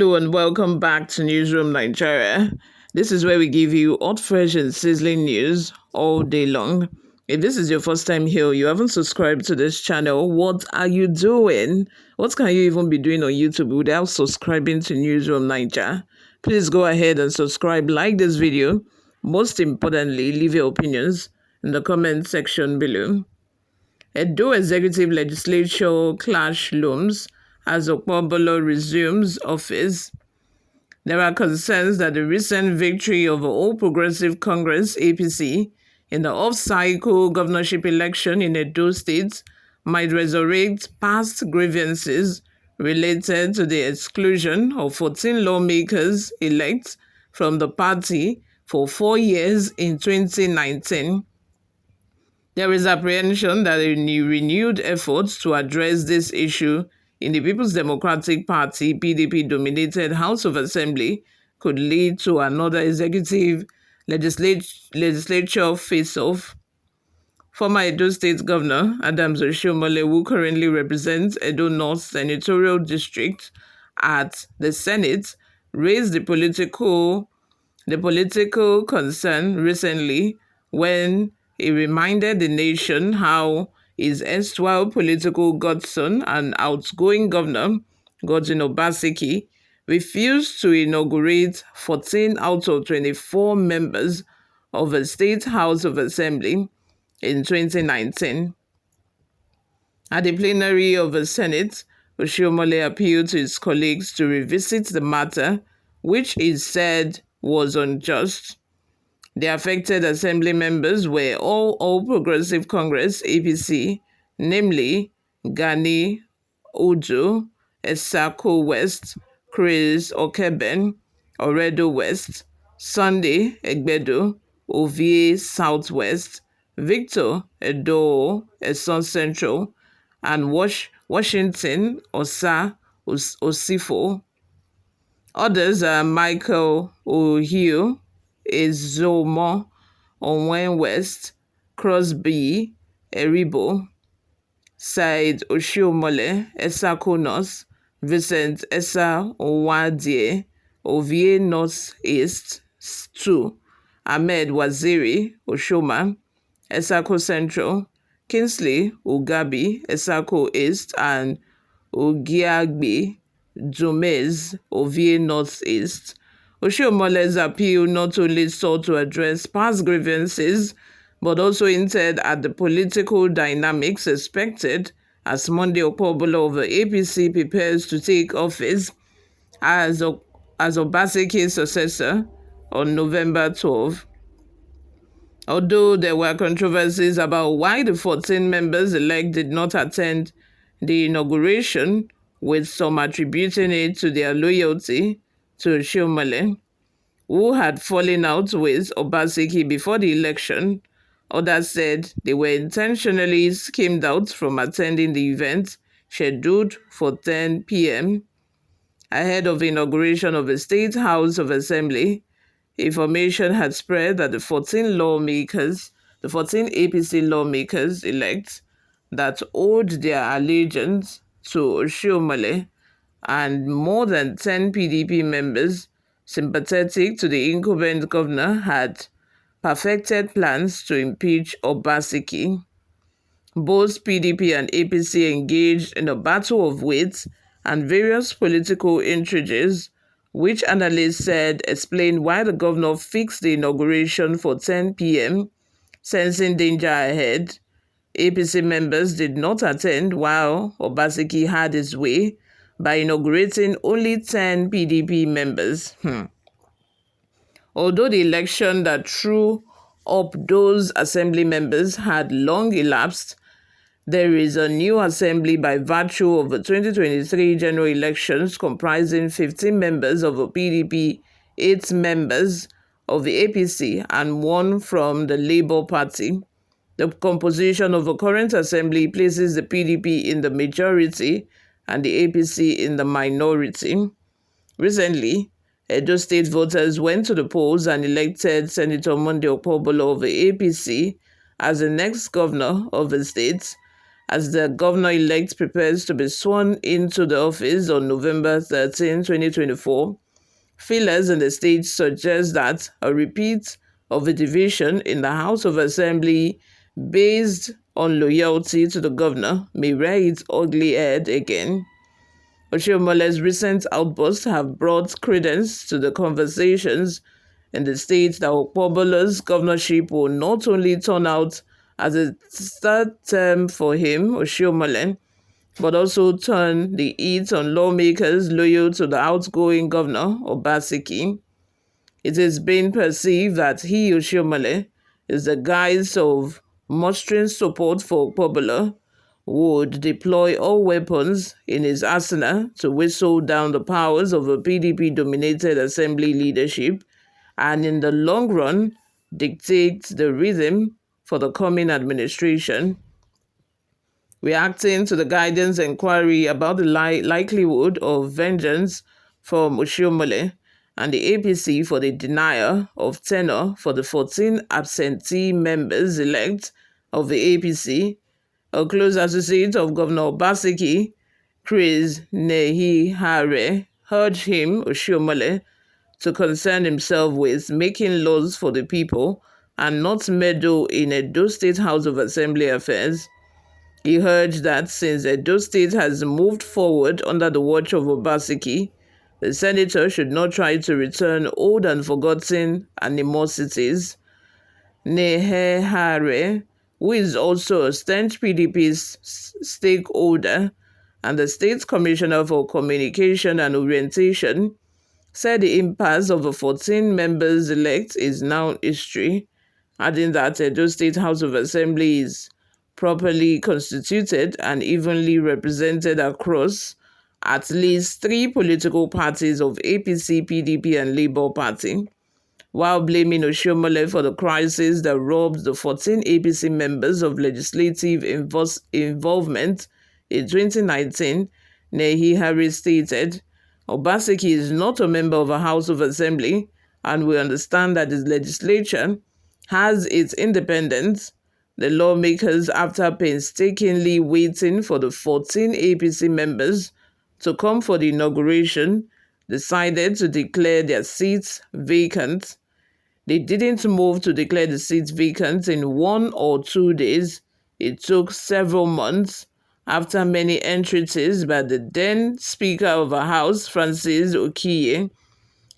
Hello and welcome back to Newsroom Nigeria. This is where we give you hot, fresh and sizzling news all day long. If this is your first time here, you haven't subscribed to this channel, what are you doing? What can you even be doing on YouTube without subscribing to Newsroom Nigeria? Please go ahead and subscribe, like this video. Most importantly, leave your opinions in the comment section below. Edo Executive Legislature clash looms as OKPEBHOLO resumes office. There are concerns that the recent victory of the All Progressive Congress (APC) in the off-cycle governorship election in Edo State might resurrect past grievances related to the exclusion of 14 lawmakers-elect from the party for 4 years in 2019. There is apprehension that a renewed effort to address this issue in the People's Democratic Party (PDP)-dominated House of Assembly could lead to another executive legislature face-off. Former Edo State Governor Adams Oshiomhole, who currently represents Edo North Senatorial District at the Senate, raised the political concern recently when he reminded the nation how his erstwhile political godson and outgoing governor, Godwin Obaseki, refused to inaugurate 14 out of 24 members of the State House of Assembly in 2019. At the plenary of the Senate, Oshiomhole appealed to his colleagues to revisit the matter, which he said was unjust. The affected assembly members were all Progressive Congress (APC), namely Gani Udo, Esako West, Chris Okeben, Oredo West, Sunday Egbedo, Ovie Southwest, Victor Edo, Eson Central, and Washington Osa Osifo. Others are Michael Ohio, Ezomo, Onwen West, Crosby, Eribo, Said Oshiomhole, Esako North, Vincent Esa Owadie, Ovie North East 2, Ahmed Waziri, Oshoma, Esako Central, Kingsley Ugabi, Esako East, and Ogiagbe Dumez, Ovie Northeast. Oshiomhole's appeal not only sought to address past grievances, but also hinted at the political dynamics expected as Monday OKPEBHOLO of the APC prepares to take office as Obaseki's successor on November 12. Although there were controversies about why the 14 members-elect did not attend the inauguration, with some attributing it to their loyalty to Oshiomhole, who had fallen out with Obaseki before the election. Others said they were intentionally skimmed out from attending the event scheduled for 10 p.m. ahead of the inauguration of the State House of Assembly. Information had spread that the 14 APC lawmakers-elect that owed their allegiance to Oshiomhole and more than 10 PDP members sympathetic to the incumbent governor had perfected plans to impeach Obaseki. Both PDP and APC engaged in a battle of wits and various political intrigues, which analysts said explained why the governor fixed the inauguration for 10 p.m., sensing danger ahead. APC members did not attend, while Obaseki had his way by inaugurating only 10 PDP members. Although the election that threw up those assembly members had long elapsed, there is a new assembly by virtue of the 2023 general elections comprising 15 members of the PDP, 8 members of the APC, and 1 from the Labour Party. The composition of the current assembly places the PDP in the majority and the APC in the minority. Recently, Edo State voters went to the polls and elected Senator Monday OKPEBHOLO of the APC as the next governor of the state, as the governor-elect prepares to be sworn into the office on November 13, 2024. Feelers in the state suggest that a repeat of a division in the House of Assembly based on loyalty to the governor may rear its ugly head again. Oshiomole's recent outbursts have brought credence to the conversations in the state that OKPEBHOLO's governorship will not only turn out as a third term for him, Oshiomhole, but also turn the heat on lawmakers loyal to the outgoing governor, Obaseki. It is being perceived that he, Oshiomhole, is the guise of mustering support for OKPEBHOLO, would deploy all weapons in his arsenal to whistle down the powers of a PDP-dominated assembly leadership and in the long run dictate the rhythm for the coming administration. Reacting to the guidance inquiry about the likelihood of vengeance from Oshiomhole and the APC for the denial of tenure for the 14 absentee members-elect of the APC, a close associate of Governor Obaseki, Chris Nehihare, urged him, Oshiomhole, to concern himself with making laws for the people and not meddle in Edo State House of Assembly affairs. He urged that since Edo State has moved forward under the watch of Obaseki, the senator should not try to return old and forgotten animosities. Nehihare, who is also a staunch PDP stakeholder and the State Commissioner for Communication and Orientation, said the impasse of the 14 members-elect is now history, adding that Edo State House of Assembly is properly constituted and evenly represented across at least 3 political parties of APC, PDP, and Labour Party, while blaming Oshiomhole for the crisis that robbed the 14 APC members of legislative involvement in 2019. Nehihare stated, Obaseki is not a member of a House of Assembly, and we understand that his legislature has its independence. The lawmakers, after painstakingly waiting for the 14 APC members to come for the inauguration, decided to declare their seats vacant. They didn't move to declare the seats vacant in 1 or 2 days. It took several months. After many entreaties by the then Speaker of the House, Francis Okiye,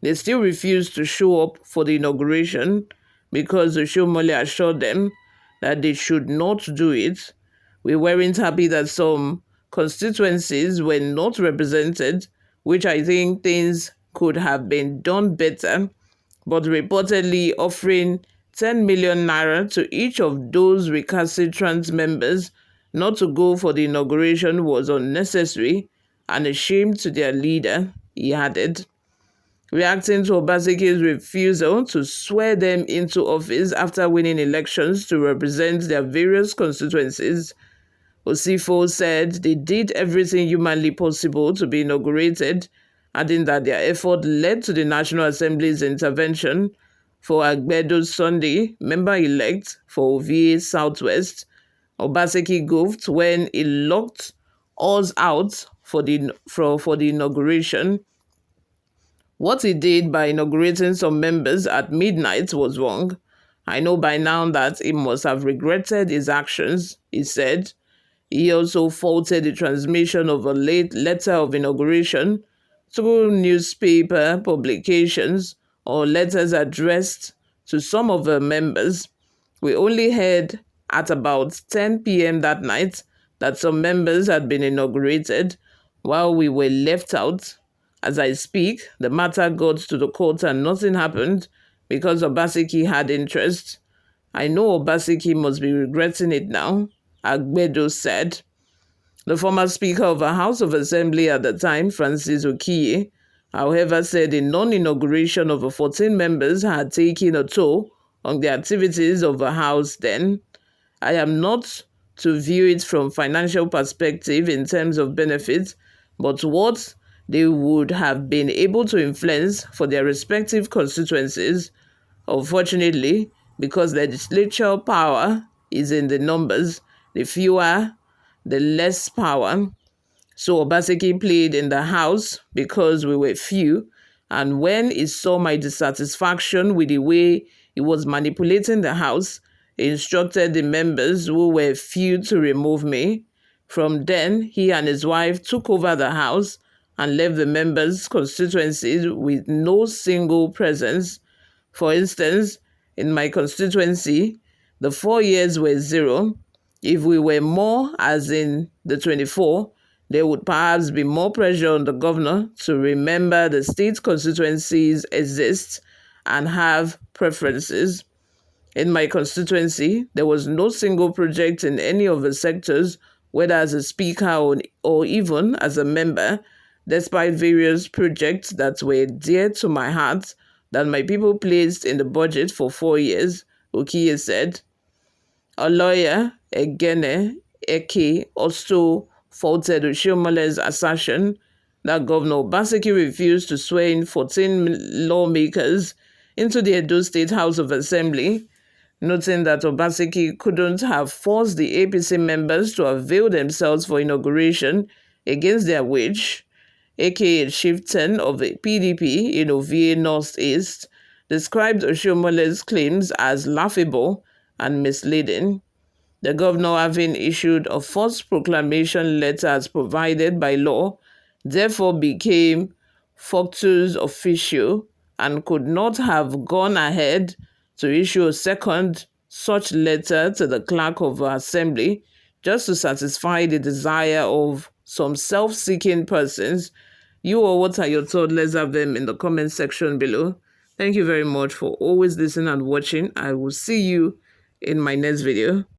they still refused to show up for the inauguration because Oshiomhole assured them that they should not do it. We weren't happy that some constituencies were not represented, which I think things could have been done better, but reportedly offering 10 million naira to each of those recalcitrant members not to go for the inauguration was unnecessary and a shame to their leader, he added. Reacting to Obaseki's refusal to swear them into office after winning elections to represent their various constituencies, Osifo said they did everything humanly possible to be inaugurated, adding that their effort led to the National Assembly's intervention for Agbedo Sunday, member-elect for Ovie Southwest. Obaseki goofed when he locked us out for the inauguration. What he did by inaugurating some members at midnight was wrong. I know by now that he must have regretted his actions, he said. He also faulted the transmission of a late letter of inauguration through newspaper publications or letters addressed to some of the members. We only heard at about 10 p.m. that night that some members had been inaugurated while we were left out. As I speak, the matter got to the court and nothing happened because Obaseki had interest. I know Obaseki must be regretting it now, Agbedo said. The former Speaker of the House of Assembly at the time, Francis Okiye, however, said the non-inauguration of the 14 members had taken a toll on the activities of the House then. I am not to view it from financial perspective in terms of benefits, but what they would have been able to influence for their respective constituencies. Unfortunately, because legislature power is in the numbers, the fewer the less power. So Obaseki played in the House because we were few. And when he saw my dissatisfaction with the way he was manipulating the House, he instructed the members who were few to remove me. From then, he and his wife took over the House and left the members' constituencies with no single presence. For instance, in my constituency, the 4 years were 0. If we were more, as in the 24, there would perhaps be more pressure on the governor to remember the state constituencies exist and have preferences. In my constituency, there was no single project in any of the sectors, whether as a speaker or even as a member, despite various projects that were dear to my heart that my people placed in the budget for 4 years, Okiye said. A lawyer, Egene Eke, also faulted Oshiomole's assertion that Governor Obaseki refused to swear in 14 lawmakers into the Edo State House of Assembly, noting that Obaseki couldn't have forced the APC members to avail themselves for inauguration against their wish. Aka Chief 10 of the PDP in Ovie Northeast, described Oshiomole's claims as laughable and misleading. The governor, having issued a false proclamation letter as provided by law, therefore became factus officio and could not have gone ahead to issue a second such letter to the clerk of the assembly just to satisfy the desire of some self-seeking persons. You or what are your thoughts? Let's have them in the comment section below. Thank you very much for always listening and watching. I will see you in my next video.